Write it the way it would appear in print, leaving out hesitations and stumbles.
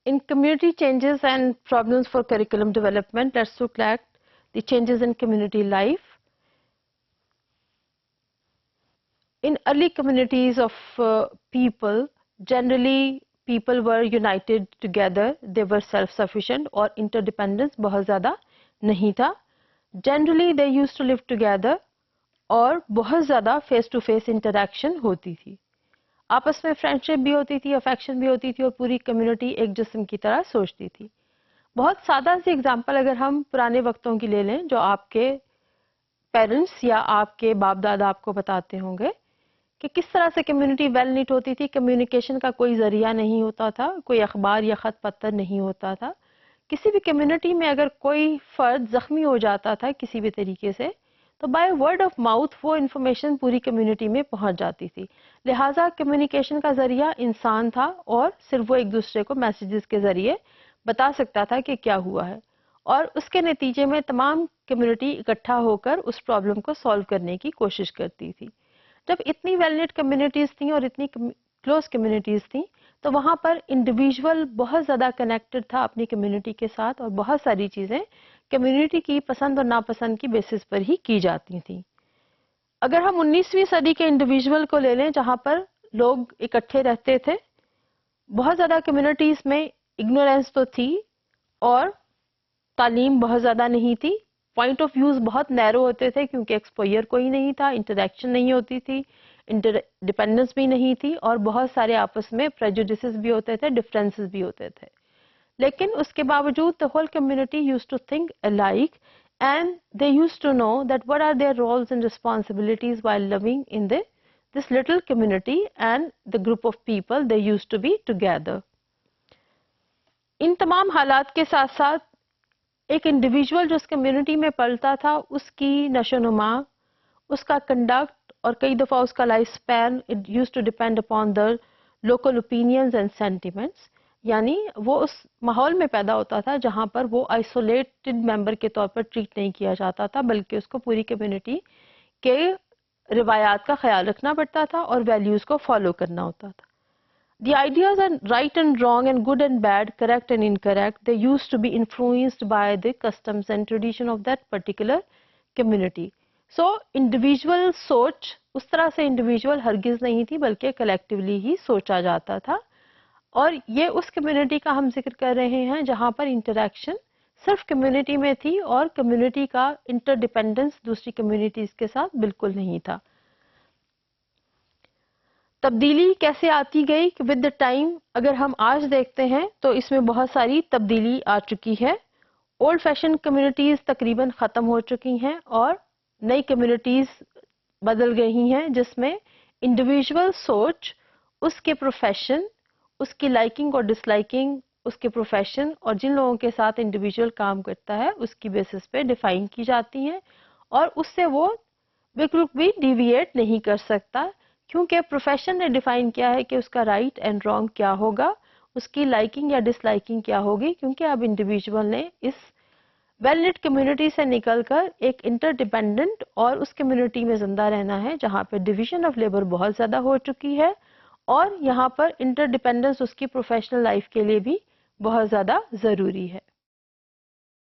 In community changes and problems for curriculum development, let's look at the changes in community life. In early communities of people, generally people were united together, they were self-sufficient और interdependence बहुत ज़्यादा नहीं था. Generally they used to live together और बहुत ज़्यादा face to face interaction होती थी. आपस में फ्रेंडशिप भी होती थी, अफेक्शन भी होती थी और पूरी कम्युनिटी एक जिस्म की तरह सोचती थी. बहुत सादा सी एग्जांपल अगर हम पुराने वक्तों की ले लें जो आपके पेरेंट्स या आपके बाप दादा आपको बताते होंगे कि किस तरह से कम्युनिटी वेल नीट होती थी. कम्युनिकेशन का कोई जरिया नहीं होता था, कोई अखबार या खत पत्र नहीं होता था. किसी भी कम्युनिटी में अगर कोई फर्द जख्मी हो जाता था किसी भी तरीके से तो बाय वर्ड ऑफ माउथ वो इन्फॉर्मेशन पूरी कम्युनिटी में पहुंच जाती थी. लिहाजा कम्युनिकेशन का जरिया इंसान था और सिर्फ वो एक दूसरे को मैसेजेस के जरिए बता सकता था कि क्या हुआ है और उसके नतीजे में तमाम कम्युनिटी इकट्ठा होकर उस प्रॉब्लम को सॉल्व करने की कोशिश करती थी. जब इतनी वेल नेट कम्युनिटीज थी और इतनी क्लोज कम्युनिटीज थी तो वहाँ पर इंडिविजुअल बहुत ज़्यादा कनेक्टेड था अपनी कम्युनिटी के साथ और बहुत सारी चीज़ें कम्युनिटी की पसंद और नापसंद की बेसिस पर ही की जाती थी. अगर हम 19वीं सदी के इंडिविजुअल को ले लें जहाँ पर लोग इकट्ठे रहते थे, बहुत ज़्यादा कम्युनिटीज़ में इग्नोरेंस तो थी और तालीम बहुत ज़्यादा नहीं थी. पॉइंट ऑफ व्यूज़ बहुत नैरो होते थे क्योंकि एक्सपोजर कोई नहीं था, इंटरेक्शन नहीं होती थी, इंटरडिपेंडेंस भी नहीं थी और बहुत सारे आपस में प्रेजुडिसेस भी होते थे, डिफरेंसेस भी होते थे. लेकिन उसके बावजूद the whole community used to think alike and they used to know that what are their roles and responsibilities while living in this little community and the group of people they used to be together. इन तमाम हालात के साथ साथ एक individual जो उस community में पलता था उसकी नशोनुमा, उसका कंडक्ट और कई दफ़ा उसका life span it used to depend upon the local opinions and sentiments. यानी वो उस माहौल में पैदा होता था जहाँ पर वो आइसोलेटेड मेंबर के तौर पर ट्रीट नहीं किया जाता था बल्कि उसको पूरी कम्युनिटी के रिवायात का ख्याल रखना पड़ता था और वैल्यूज़ को फॉलो करना होता था. The ideas are right and wrong and good and bad, correct and incorrect. They used to be influenced by the customs and tradition of that particular community. So individual सोच उस तरह से individual हरगिज़ नहीं थी बल्कि collectively ही सोचा जाता था. और ये उस कम्युनिटी का हम जिक्र कर रहे हैं जहाँ पर इंटरेक्शन सिर्फ कम्युनिटी में थी और कम्युनिटी का इंटरडिपेंडेंस दूसरी कम्युनिटीज़ के साथ बिल्कुल नहीं था. तब्दीली कैसे आती गई कि विद द टाइम अगर हम आज देखते हैं तो इसमें बहुत सारी तब्दीली आ चुकी है. ओल्ड फैशन कम्युनिटीज़ तकरीबन ख़त्म हो चुकी हैं और नई कम्युनिटीज़ बदल गई हैं जिसमें इंडिविजुअल सोच, उसके प्रोफेशन, उसकी लाइकिंग और डिसलाइकिंग, उसके प्रोफेशन और जिन लोगों के साथ इंडिविजुअल काम करता है उसकी बेसिस पे डिफाइन की जाती हैं और उससे वो बिल्कुल भी डिविएट नहीं कर सकता क्योंकि प्रोफेशन ने डिफाइन किया है कि उसका राइट एंड रॉन्ग क्या होगा, उसकी लाइकिंग या डिसलाइकिंग क्या होगी. क्योंकि अब इंडिविजुअल ने इस वेल निट कम्युनिटी से निकलकर एक इंटरडिपेंडेंट और उस कम्युनिटी में जिंदा रहना है जहाँ पे डिवीजन ऑफ लेबर बहुत ज़्यादा हो चुकी है और यहाँ पर इंटरडिपेंडेंस उसकी प्रोफेशनल लाइफ के लिए भी बहुत ज़्यादा ज़रूरी है.